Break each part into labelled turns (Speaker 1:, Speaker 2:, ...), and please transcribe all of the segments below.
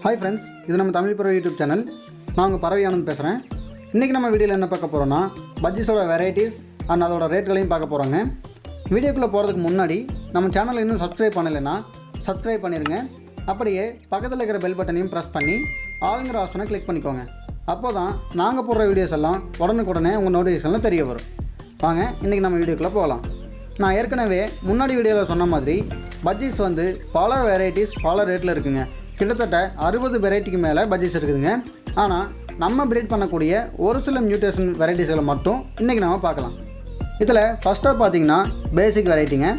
Speaker 1: Hi friends, this is our Tamil YouTube channel. நான் Paravai பேசுறேன். இன்னைக்கு நம்ம வீடியோல என்ன பார்க்க போறோம்னா Budgies varieties and அதோட ரேட்களையும் பார்க்க போறோங்க. வீடியோக்குள்ள போறதுக்கு முன்னாடி நம்ம சேனலை இன்னும் Subscribe பண்ணலைனா Subscribe பண்ணிருங்க. அப்படியே பக்கத்துல இருக்கிற பெல் பட்டனையும் பிரஸ் பண்ணி ஆல்ங்கற ஆப்ஷனை கிளிக் பண்ணிக்கோங்க. அப்போதான் நாங்க போடுற வீடியோஸ் எல்லாம் உடனுக்குடனே உங்க நோட்டிஃபிகேஷன்ல தெரிய வரும். வாங்க இன்னைக்கு நம்ம வீடியோக்குள்ள போகலாம். நான் ஏற்கனவே முன்னாடி வீடியோல சொன்ன மாதிரி Budgies வந்து பல varieties பல ரேட்ல இருக்குங்க. கிட்டத்தட்ட 60 வெரைட்டிக்கு மேலே Budgies இருக்குதுங்க. ஆனால் நம்ம ப்ரீட் பண்ணக்கூடிய ஒரு சில மியூட்டேஷன் வெரைட்டிஸ்களை மட்டும் இன்றைக்கி நம்ம பார்க்கலாம். இதில் ஃபஸ்ட்டாக பார்த்தீங்கன்னா பேசிக் வெரைட்டிங்க.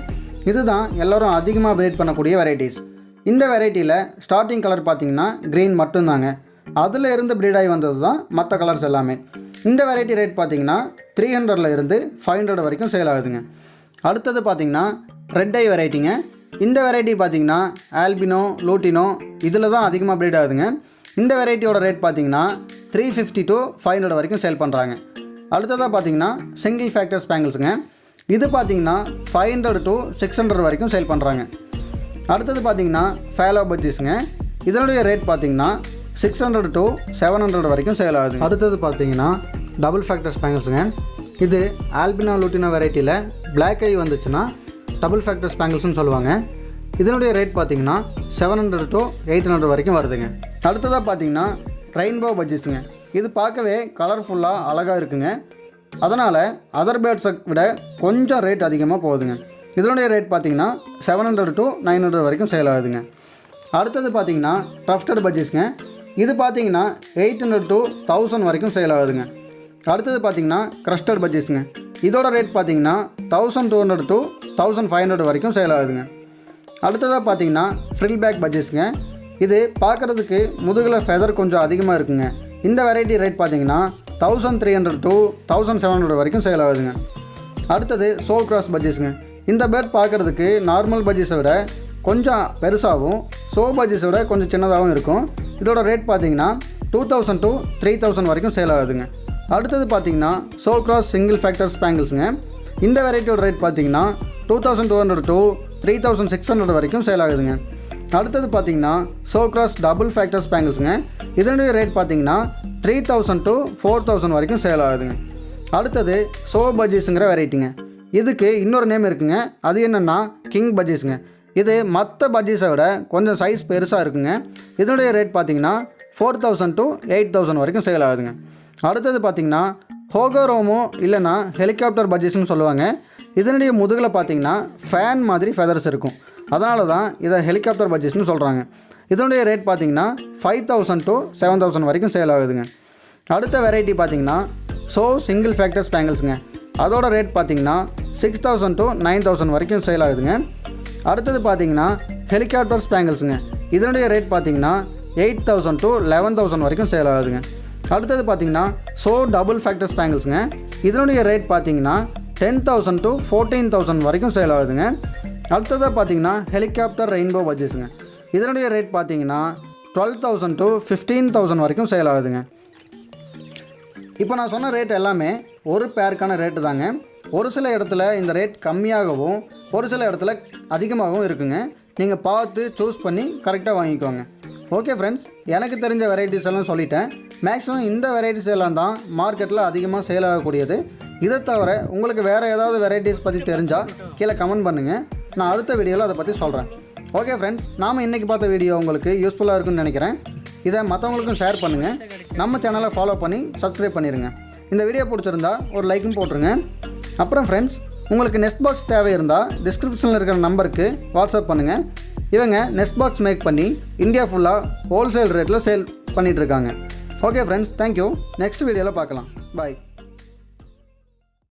Speaker 1: இதுதான் எல்லோரும் அதிகமாக ப்ரீட் பண்ணக்கூடிய வெரைட்டிஸ். இந்த வெரைட்டியில் ஸ்டார்டிங் கலர் பார்த்தீங்கன்னா க்ரீன் மட்டும்தாங்க. அதில் இருந்து ப்ரீட் ஆகி வந்தது தான் மற்ற கலர்ஸ் எல்லாமே. இந்த வெரைட்டி ரேட் பார்த்தீங்கன்னா 300 இருந்து 500 வரைக்கும் சேல் ஆகுதுங்க. அடுத்தது பார்த்தீங்கன்னா ரெட் ஐ வெரைட்டிங்க. இந்த வெரைட்டி பார்த்தீங்கன்னா ஆல்பினோ லூட்டினோ இதில் தான் அதிகமாக ப்ரீட் ஆகுதுங்க. இந்த வெரைட்டியோட ரேட் பார்த்தீங்கன்னா 350 to 500 வரைக்கும் சேல் பண்ணுறாங்க. அடுத்ததாக பார்த்தீங்கன்னா சிங்கிள் ஃபேக்டர் ஸ்பேங்கிள்ஸுங்க. இது பார்த்தீங்கன்னா 500 to 600 வரைக்கும் சேல் பண்ணுறாங்க. அடுத்தது பார்த்தீங்கன்னா ஃபேலோ பஜ்ஜீஸுங்க. இதனுடைய ரேட் பார்த்தீங்கன்னா 600 to 700 வரைக்கும் சேல் ஆகுது. அடுத்தது பார்த்தீங்கன்னா டபுள் ஃபேக்டர் ஸ்பேங்கிள்ஸுங்க. இது ஆல்பினோ லூட்டினோ வெரைட்டியில் பிளாக் ஐ வந்துச்சுன்னா டபுள் ஃபேக்டர் ஸ்பேங்கிள்ஸ்னு சொல்லுவாங்க. இதனுடைய ரேட் பார்த்தீங்கன்னா 700 to 800 வரைக்கும் வருதுங்க. அடுத்ததாக பார்த்தீங்கன்னா ரெயின்போ பஜ்ஜீஸுங்க. இது பார்க்கவே கலர்ஃபுல்லாக அழகாக இருக்குங்க. அதனால் அதர் பேர்ட்ஸை விட கொஞ்சம் ரேட் அதிகமாக போகுதுங்க. இதனுடைய ரேட் பார்த்தீங்கன்னா 700 to 900 வரைக்கும் சேல் ஆகுதுங்க. அடுத்தது பார்த்தீங்கன்னா ட்ரஃப்டட் பஜ்ஜீஸுங்க. இது பார்த்தீங்கன்னா 800 to 1000 வரைக்கும் சேல் ஆகுதுங்க. அடுத்தது பார்த்தீங்கன்னா க்ரஸ்டட் பஜ்ஜீஸுங்க. இதோட ரேட் பார்த்தீங்கன்னா 1200 to 1500 வரைக்கும் சேல் ஆகுதுங்க. அடுத்ததாக பார்த்தீங்கன்னா ஃப்ரில் பேக் பஜ்ஜீஸுங்க. இது பார்க்குறதுக்கு முதுகில் ஃபெதர் கொஞ்சம் அதிகமாக இருக்குங்க. இந்த வெரைட்டி ரேட் பார்த்தீங்கன்னா 1300 to 1700 வரைக்கும் சேல் ஆகுதுங்க. அடுத்தது சோல் கிராஸ் பஜ்ஜீஸுங்க. இந்த பேர்ட் பார்க்குறதுக்கு நார்மல் பஜ்ஜீஸை விட கொஞ்சம் பெருசாகவும் சோ பஜ்ஜீஸை விட கொஞ்சம் சின்னதாகவும் இருக்கும். இதோட ரேட் பார்த்தீங்கன்னா 2000 to 3000 வரைக்கும் சேல் ஆகுதுங்க. அடுத்தது பார்த்தீங்கன்னா சோ கிராஸ் சிங்கிள் ஃபேக்டர் ஸ்பேங்கிள்ஸுங்க. இந்த வெரைட்டியோட ரேட் பார்த்தீங்கன்னா 2200 to 3600 வரைக்கும் சேல் ஆகுதுங்க. அடுத்தது பார்த்தீங்கன்னா சோ கிராஸ் டபுள் ஃபேக்டர் ஸ்பேங்கிள்ஸுங்க. இதனுடைய ரேட் பார்த்தீங்கன்னா 3000 to 4000 வரைக்கும் சேல் ஆகுதுங்க. அடுத்தது சோ பஜ்ஜீஸுங்கிற வெரைட்டிங்க. இதுக்கு இன்னொரு நேம் இருக்குங்க. அது என்னென்னா கிங் பஜ்ஜீஸுங்க. இது மற்ற பஜ்ஜீஸை விட கொஞ்சம் சைஸ் பெருசாக இருக்குங்க. இதனுடைய ரேட் பார்த்தீங்கன்னா 4000 to 8000 வரைக்கும் சேல் ஆகுதுங்க. அடுத்தது பார்த்தீங்கன்னா ஹோகோரோமோ இல்லைனா ஹெலிகாப்டர் பஜ்ஜீஸ்னு சொல்லுவாங்க. இதனுடைய முதுகில் பார்த்தீங்கன்னா ஃபேன் மாதிரி ஃபெதர்ஸ் இருக்கும். அதனால தான் இதை ஹெலிகாப்டர் பஜ்ஜீஸ்னு சொல்கிறாங்க. இதனுடைய ரேட் பார்த்தீங்கன்னா 5000 to 7000 வரைக்கும் சேல் ஆகுதுங்க. அடுத்த வெரைட்டி பார்த்தீங்கன்னா சோ சிங்கிள் ஃபேக்டர் ஸ்பேங்கிள்ஸுங்க. அதோட ரேட் பார்த்தீங்கன்னா 6000 to 9000 வரைக்கும் சேல் ஆகுதுங்க. அடுத்தது பார்த்தீங்கன்னா ஹெலிகாப்டர் ஸ்பேங்கிள்ஸுங்க. இதனுடைய ரேட் பார்த்தீங்கன்னா 8000 to 11000 வரைக்கும் சேல் ஆகுதுங்க. அடுத்தது பார்த்தீங்கன்னா சோ டபுள் ஃபேக்டர் ஸ்பேங்கிள்ஸுங்க. இதனுடைய ரேட் பார்த்தீங்கன்னா 10,000 to 14,000 வரைக்கும் சேல் ஆகுதுங்க. அடுத்ததாக பார்த்தீங்கன்னா ஹெலிகாப்டர் ரெயின்போ பஜ்ஜீஸுங்க. இதனுடைய ரேட் பார்த்தீங்கன்னா 12,000 to 15,000 வரைக்கும் சேல் ஆகுதுங்க. இப்போ நான் சொன்ன ரேட் எல்லாமே ஒரு பேருக்கான ரேட்டு தாங்க. ஒரு சில இடத்துல இந்த ரேட் கம்மியாகவும் ஒரு சில இடத்துல அதிகமாகவும் இருக்குங்க. நீங்கள் பார்த்து சூஸ் பண்ணி கரெக்டாக வாங்கிக்கோங்க. ஓகே ஃப்ரெண்ட்ஸ், எனக்கு தெரிஞ்ச வெரைட்டிஸ் எல்லாம் சொல்லிட்டேன். மேக்ஸிமம் இந்த வெரைட்டிஸ் எல்லாம் தான் மார்க்கெட்டில் அதிகமாக சேல் ஆகக்கூடியது. இதை தவிர உங்களுக்கு வேறு ஏதாவது வெரைட்டிஸ் பற்றி தெரிஞ்சால் கீழே கமெண்ட் பண்ணுங்கள். நான் அடுத்த வீடியோவில் அதை பற்றி சொல்கிறேன். ஓகே ஃப்ரெண்ட்ஸ், நாம் இன்றைக்கி பார்த்த வீடியோ உங்களுக்கு யூஸ்ஃபுல்லாக இருக்குன்னு நினைக்கிறேன். இதை மற்றவங்களுக்கும் ஷேர் பண்ணுங்கள். நம்ம சேனலை ஃபாலோ பண்ணி சப்ஸ்கிரைப் பண்ணிடுங்க. இந்த வீடியோ பிடிச்சிருந்தா ஒரு லைக்கும் போட்டுருங்க. அப்புறம் ஃப்ரெண்ட்ஸ், உங்களுக்கு நெஸ்ட் பாக்ஸ் தேவை இருந்தால் டிஸ்கிரிப்ஷனில் இருக்கிற நம்பருக்கு வாட்ஸ்அப் பண்ணுங்கள். இவங்க நெஸ்ட் பாக்ஸ் மேக் பண்ணி இந்தியா ஃபுல்லாக ஹோல்சேல் ரேட்டில் சேல் பண்ணிகிட்ருக்காங்க. Okay friends, thank you. நெக்ஸ்ட் வீடியோவில் பார்க்கலாம். பாய்.